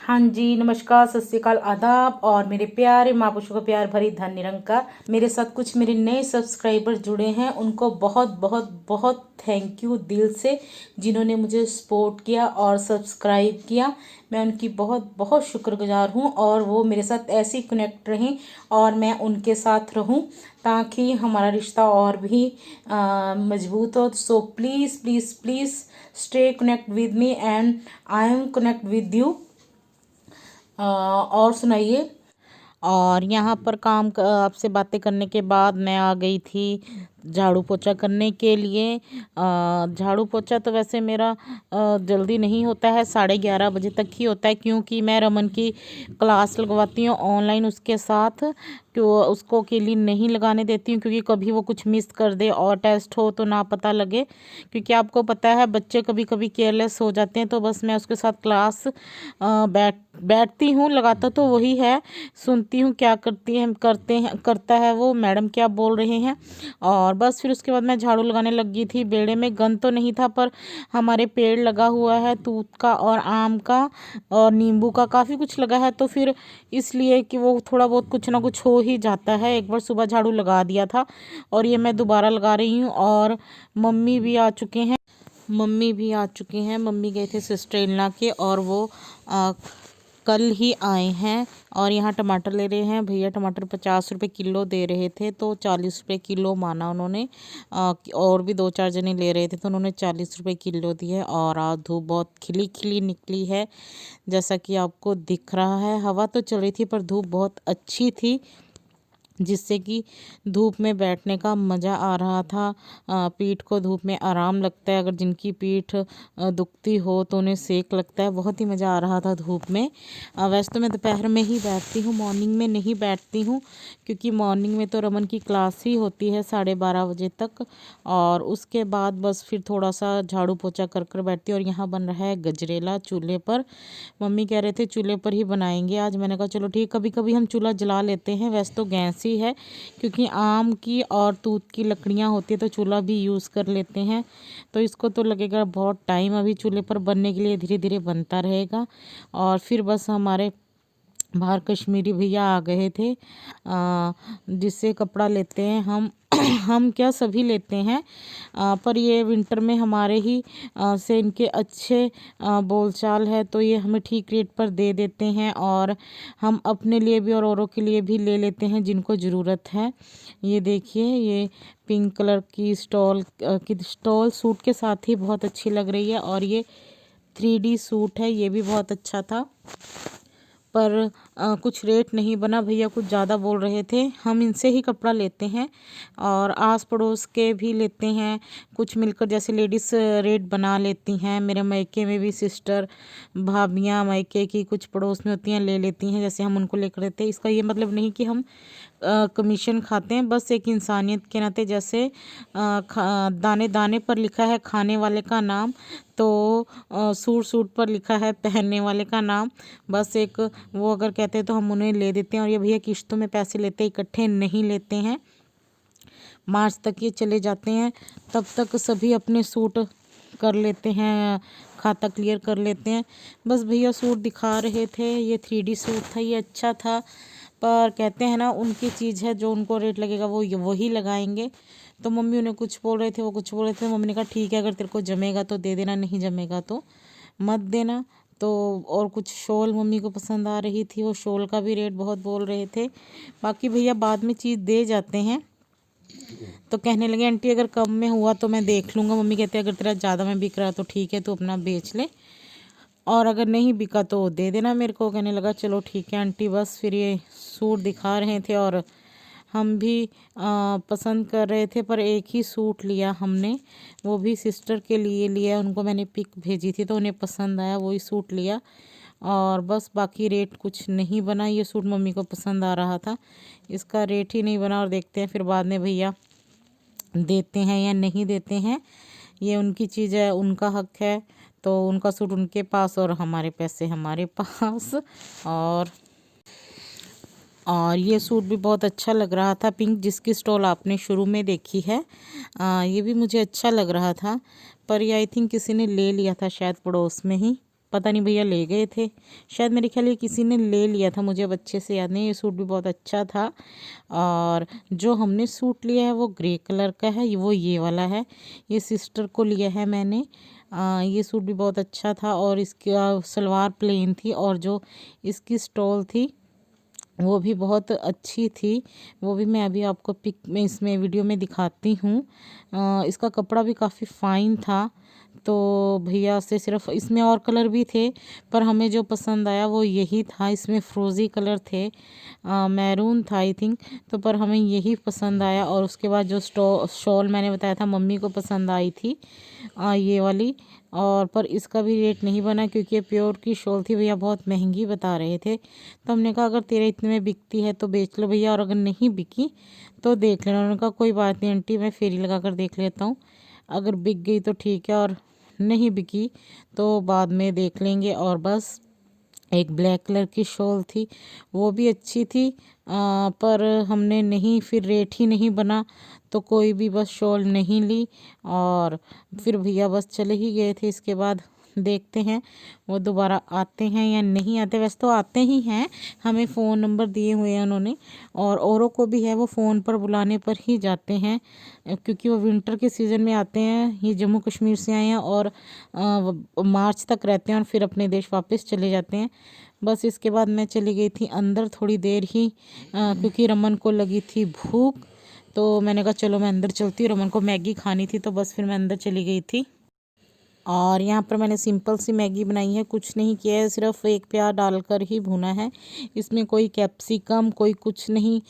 हाँ जी, नमस्कार, सत श्री अकाल, आदाब और मेरे प्यारे माँ पुरुषों का प्यार भरी धन निरंकार। मेरे साथ कुछ मेरे नए सब्सक्राइबर जुड़े हैं, उनको बहुत बहुत बहुत थैंक यू दिल से, जिन्होंने मुझे सपोर्ट किया और सब्सक्राइब किया। मैं उनकी बहुत बहुत शुक्रगुजार हूँ और वो मेरे साथ ऐसे ही कनेक्ट रहें और मैं उनके साथ रहूँ ताकि हमारा रिश्ता और भी मजबूत हो। So please please please stay connect with me and I am connect with you. और सुनाइए। और यहाँ पर आपसे बातें करने के बाद मैं आ गई थी झाड़ू पोछा करने के लिए। झाड़ू पोछा तो वैसे मेरा जल्दी नहीं होता है, 11:30 बजे तक ही होता है, क्योंकि मैं रमन की क्लास लगवाती हूँ ऑनलाइन उसके साथ। क्यों उसको के लिए नहीं लगाने देती हूँ, क्योंकि कभी वो कुछ मिस कर दे और टेस्ट हो तो ना पता लगे, क्योंकि आपको पता है बच्चे कभी कभी केयरलेस हो जाते हैं। तो बस मैं उसके साथ क्लास बैठती हूँ, लगाता तो वही है, सुनती हूँ क्या करता है वो, मैडम क्या बोल रहे हैं। और बस फिर उसके बाद मैं झाड़ू लगाने लगी थी। बेड़े में गंद तो नहीं था, पर हमारे पेड़ लगा हुआ है तूत का और आम का और नींबू का, काफ़ी कुछ लगा है, तो फिर इसलिए कि वो थोड़ा बहुत कुछ ना कुछ हो ही जाता है। एक बार सुबह झाड़ू लगा दिया था और ये मैं दोबारा लगा रही हूँ। और मम्मी भी आ चुके हैं। मम्मी गए थे सिस्टर इन लॉ के और वो कल ही आए हैं। और यहाँ टमाटर ले रहे हैं भैया। टमाटर 50 रुपये किलो दे रहे थे, तो 40 रुपये किलो माना उन्होंने। और भी 2-4 जने ले रहे थे, तो उन्होंने 40 रुपये किलो दिए। और आज धूप बहुत खिली खिली निकली है, जैसा कि आपको दिख रहा है। हवा तो चल रही थी पर धूप बहुत अच्छी थी, जिससे कि धूप में बैठने का मज़ा आ रहा था। पीठ को धूप में आराम लगता है, अगर जिनकी पीठ दुखती हो तो उन्हें सेक लगता है। बहुत ही मज़ा आ रहा था धूप में। वैसे तो मैं दोपहर में ही बैठती हूँ, मॉर्निंग में नहीं बैठती हूँ, क्योंकि मॉर्निंग में तो रमन की क्लास ही होती है 12:30 बजे तक। और उसके बाद बस फिर थोड़ा सा झाड़ू पोछा कर कर बैठती हूँ। और यहाँ बन रहा है गजरेला चूल्हे पर। मम्मी कह रहे थे चूल्हे पर ही बनाएंगे आज। मैंने कहा चलो ठीक, कभी कभी हम चूल्हा जला लेते हैं, वैसे तो गैस ही है, क्योंकि आम की और तूत की लकड़ियाँ होती है तो चूल्हा भी यूज़ कर लेते हैं। तो इसको तो लगेगा बहुत टाइम अभी चूल्हे पर बनने के लिए, धीरे धीरे बनता रहेगा। और फिर बस हमारे बाहर कश्मीरी भैया आ गए थे, जिससे कपड़ा लेते हैं हम हम क्या सभी लेते हैं, पर ये विंटर में हमारे ही से इनके अच्छे बोलचाल है, तो ये हमें ठीक रेट पर दे देते हैं। और हम अपने लिए भी और औरों के लिए भी ले लेते हैं जिनको ज़रूरत है। ये देखिए, ये पिंक कलर की स्टॉल सूट के साथ ही बहुत अच्छी लग रही है। और ये 3D सूट है, ये भी बहुत अच्छा था, पर कुछ रेट नहीं बना। भैया कुछ ज़्यादा बोल रहे थे। हम इनसे ही कपड़ा लेते हैं और आस पड़ोस के भी लेते हैं, कुछ मिलकर जैसे लेडीज़ रेट बना लेती हैं। मेरे मायके में भी सिस्टर भाभियाँ मायके की कुछ पड़ोस में होती हैं, ले लेती हैं, जैसे हम उनको लेकर देते हैं। इसका ये मतलब नहीं कि हम कमीशन खाते हैं, बस एक इंसानियत के नाते, जैसे दाने दाने पर लिखा है खाने वाले का नाम, तो सूट सूट पर लिखा है पहनने वाले का नाम। बस एक वो अगर कहते हैं तो हम उन्हें ले देते हैं। और ये भैया किश्तों में पैसे लेते हैं, इकट्ठे नहीं लेते हैं। मार्च तक ये चले जाते हैं, तब तक सभी अपने सूट कर लेते हैं, खाता क्लियर कर लेते हैं। बस भैया सूट दिखा रहे थे, ये 3D सूट था, ये अच्छा था, पर कहते हैं ना उनकी चीज़ है, जो उनको रेट लगेगा वो वही लगाएंगे। तो मम्मी उन्हें कुछ बोल रहे थे, वो कुछ बोल रहे थे। मम्मी ने कहा ठीक है, अगर तेरे को जमेगा तो दे देना, नहीं जमेगा तो मत देना। तो और कुछ शॉल मम्मी को पसंद आ रही थी, वो शॉल का भी रेट बहुत बोल रहे थे। बाकी भैया बाद में चीज़ दे जाते हैं, तो कहने लगे आंटी अगर कम में हुआ तो मैं देख लूँगा। मम्मी कहते हैं अगर तेरा ज़्यादा में बिक रहा तो ठीक है, तो अपना बेच ले, और अगर नहीं बिका तो दे देना मेरे को। कहने लगा चलो ठीक है आंटी। बस फिर ये सूट दिखा रहे थे और हम भी पसंद कर रहे थे, पर एक ही सूट लिया हमने, वो भी सिस्टर के लिए लिया। उनको मैंने पिक भेजी थी तो उन्हें पसंद आया, वही सूट लिया। और बस बाकी रेट कुछ नहीं बना। ये सूट मम्मी को पसंद आ रहा था, इसका रेट ही नहीं बना। और देखते हैं फिर बाद में भैया देते हैं या नहीं देते हैं, ये उनकी चीज़ है, उनका हक है। तो उनका सूट उनके पास और हमारे पैसे हमारे पास। और ये सूट भी बहुत अच्छा लग रहा था, पिंक, जिसकी स्टॉल आपने शुरू में देखी है। ये भी मुझे अच्छा लग रहा था, पर ये आई थिंक किसी ने ले लिया था शायद पड़ोस में ही। पता नहीं भैया ले गए थे, शायद मेरे ख्याल ये किसी ने ले लिया था, मुझे अब अच्छे से याद नहीं। ये सूट भी बहुत अच्छा था। और जो हमने सूट लिया है वो ग्रे कलर का है, वो ये वाला है, ये सिस्टर को लिया है मैंने। ये सूट भी बहुत अच्छा था और इसका सलवार प्लेन थी और जो इसकी स्टॉल थी वो भी बहुत अच्छी थी। वो भी मैं अभी आपको पिक में इसमें वीडियो में दिखाती हूँ। इसका कपड़ा भी काफ़ी फ़ाइन था। तो भैया से सिर्फ इसमें और कलर भी थे पर हमें जो पसंद आया वो यही था। इसमें फ्रोज़ी कलर थे, मैरून था आई थिंक, तो पर हमें यही पसंद आया। और उसके बाद जो शॉल मैंने बताया था मम्मी को पसंद आई थी, ये वाली। और पर इसका भी रेट नहीं बना क्योंकि ये प्योर की शॉल थी, भैया बहुत महंगी बता रहे थे। तो हमने कहा अगर तेरे इतने में बिकती है तो बेच लो भैया, और अगर नहीं बिकी तो देख लेना। उन्होंने कहा कोई बात नहीं आंटी, मैं फेरी लगा कर देख लेता हूँ, अगर बिक गई तो ठीक है और नहीं बिकी तो बाद में देख लेंगे। और बस एक ब्लैक कलर की शॉल थी, वो भी अच्छी थी, पर हमने नहीं, फिर रेट ही नहीं बना तो कोई भी बस शॉल नहीं ली। और फिर भैया बस चले ही गए थे। इसके बाद देखते हैं वो दोबारा आते हैं या नहीं आते। वैसे तो आते ही हैं, हमें फ़ोन नंबर दिए हुए हैं उन्होंने, और औरों को भी है, वो फ़ोन पर बुलाने पर ही जाते हैं क्योंकि वो विंटर के सीज़न में आते हैं। ये जम्मू कश्मीर से आए हैं और मार्च तक रहते हैं और फिर अपने देश वापस चले जाते हैं। बस इसके बाद मैं चली गई थी अंदर थोड़ी देर ही, क्योंकि रमन को लगी थी भूख। तो मैंने कहा चलो मैं अंदर चलती हूँ, रमन को मैगी खानी थी तो बस फिर मैं अंदर चली गई थी। और यहाँ पर मैंने सिंपल सी मैगी बनाई है, कुछ नहीं किया है, सिर्फ एक प्याज डालकर ही भुना है। इसमें कोई कैप्सिकम कोई कुछ नहीं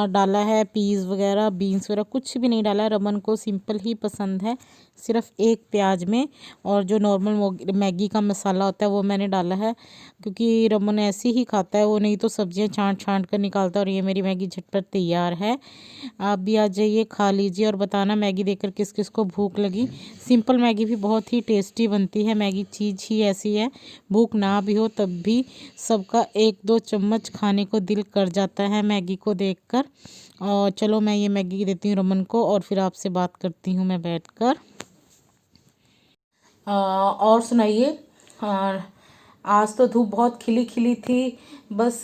डाला है, पीस वगैरह बीन्स वगैरह कुछ भी नहीं डाला है। रमन को सिंपल ही पसंद है, सिर्फ एक प्याज में। और जो नॉर्मल मैगी का मसाला होता है वो मैंने डाला है क्योंकि रमन ऐसे ही खाता है, वो नहीं तो सब्जियां छांट छांट कर निकालता है। और ये मेरी मैगी झटपट तैयार है। आप भी आ जाइए, खा लीजिए और बताना मैगी देखकर किस किस को भूख लगी। सिंपल मैगी भी बहुत ही टेस्टी बनती है, मैगी चीज़ ही ऐसी है, भूख ना भी हो तब भी सबका 1-2 चम्मच खाने को दिल कर जाता है मैगी को देखकर। और चलो मैं ये मैगी देती हूँ रमन को और फिर आपसे बात करती हूँ मैं बैठकर। और सुनाइए। आज तो धूप बहुत खिली खिली थी। बस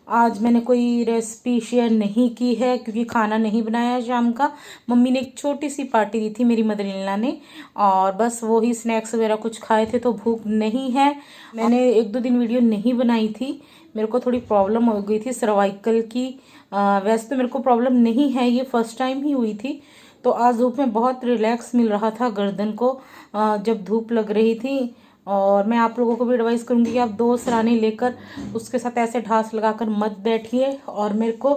आज मैंने कोई रेसिपी शेयर नहीं की है क्योंकि खाना नहीं बनाया शाम का। मम्मी ने एक छोटी सी पार्टी दी थी मेरी मदर इन लॉ ने, और बस वो ही स्नैक्स वगैरह कुछ खाए थे तो भूख नहीं है। मैंने 1-2 दिन वीडियो नहीं बनाई थी, मेरे को थोड़ी प्रॉब्लम हो गई थी सर्वाइकल की। वैसे तो मेरे को प्रॉब्लम नहीं है, ये फर्स्ट टाइम ही हुई थी। तो आज धूप में बहुत रिलैक्स मिल रहा था गर्दन को जब धूप लग रही थी। और मैं आप लोगों को भी एडवाइस करूंगी कि आप 2 सराने लेकर उसके साथ ऐसे ढास लगाकर मत बैठिए। और मेरे को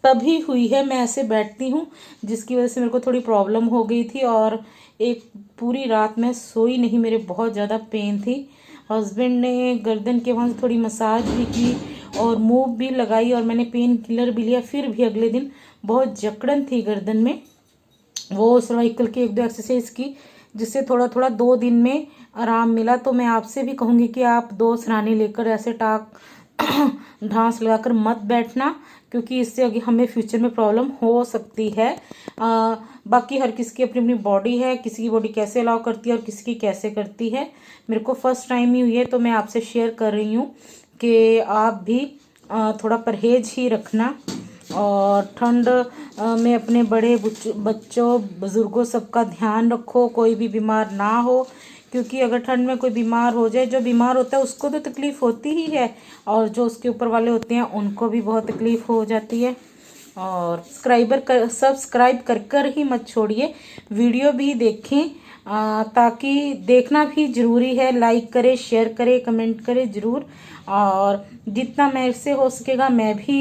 तभी हुई है, मैं ऐसे बैठती हूँ जिसकी वजह से मेरे को थोड़ी प्रॉब्लम हो गई थी और एक पूरी रात मैं सोई नहीं, मेरे बहुत ज़्यादा पेन थी। हस्बैंड ने गर्दन के वहाँ से थोड़ी मसाज भी की और मूव भी लगाई और मैंने पेन किलर भी लिया, फिर भी अगले दिन बहुत जकड़न थी गर्दन में। वो सर्वाइकल की 1-2 एक्सरसाइज की जिससे थोड़ा थोड़ा 2 दिन में आराम मिला। तो मैं आपसे भी कहूँगी कि आप 2 सराने लेकर ऐसे टाक ढांस लगाकर मत बैठना क्योंकि इससे आगे हमें फ्यूचर में प्रॉब्लम हो सकती है। बाकी हर किसी की अपनी अपनी बॉडी है, किसी की बॉडी कैसे अलाउ करती है और किसी की कैसे करती है। मेरे को फर्स्ट टाइम ही हुई है तो मैं आपसे शेयर कर रही हूँ कि आप भी थोड़ा परहेज ही रखना। और ठंड में अपने बड़े बच्चों बुज़ुर्गों सबका ध्यान रखो, कोई भी बीमार ना हो क्योंकि अगर ठंड में कोई बीमार हो जाए, जो बीमार होता है उसको तो तकलीफ़ होती ही है और जो उसके ऊपर वाले होते हैं उनको भी बहुत तकलीफ़ हो जाती है। और सब्सक्राइब कर ही मत छोड़िए, वीडियो भी देखें ताकि देखना भी ज़रूरी है। लाइक करें, शेयर करें, कमेंट करें ज़रूर। और जितना मेरे से हो सकेगा मैं भी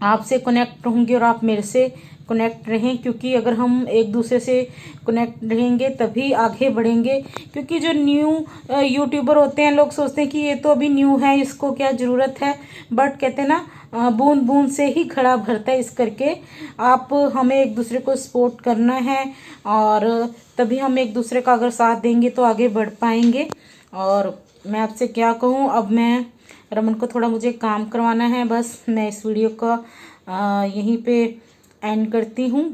आपसे कनेक्ट रहूँगी और आप मेरे से कनेक्ट रहें क्योंकि अगर हम एक दूसरे से कनेक्ट रहेंगे तभी आगे बढ़ेंगे। क्योंकि जो न्यू यूट्यूबर होते हैं लोग सोचते हैं कि ये तो अभी न्यू है, इसको क्या ज़रूरत है, बट कहते हैं ना बूंद बूंद से ही घड़ा भरता है। इस करके आप हमें एक दूसरे को सपोर्ट करना है और तभी हम एक दूसरे का अगर साथ देंगे तो आगे बढ़ पाएंगे। और मैं आपसे क्या कहूँ, अब मैं रमन को थोड़ा मुझे काम करवाना है, बस मैं इस वीडियो का यहीं पे एंड करती हूँ।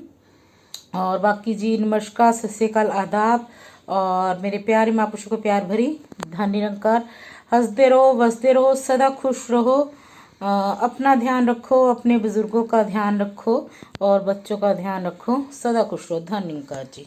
और बाकी जी नमस्कार, सत श्री अकाल, आदाब। और मेरे प्यारे महापुरुषों को प्यार भरी धन निरंकार। हंसते रहो, बसते रहो, सदा खुश रहो। अपना ध्यान रखो, अपने बुजुर्गों का ध्यान रखो और बच्चों का ध्यान रखो। सदा खुश रहो। धन निरंकार जी।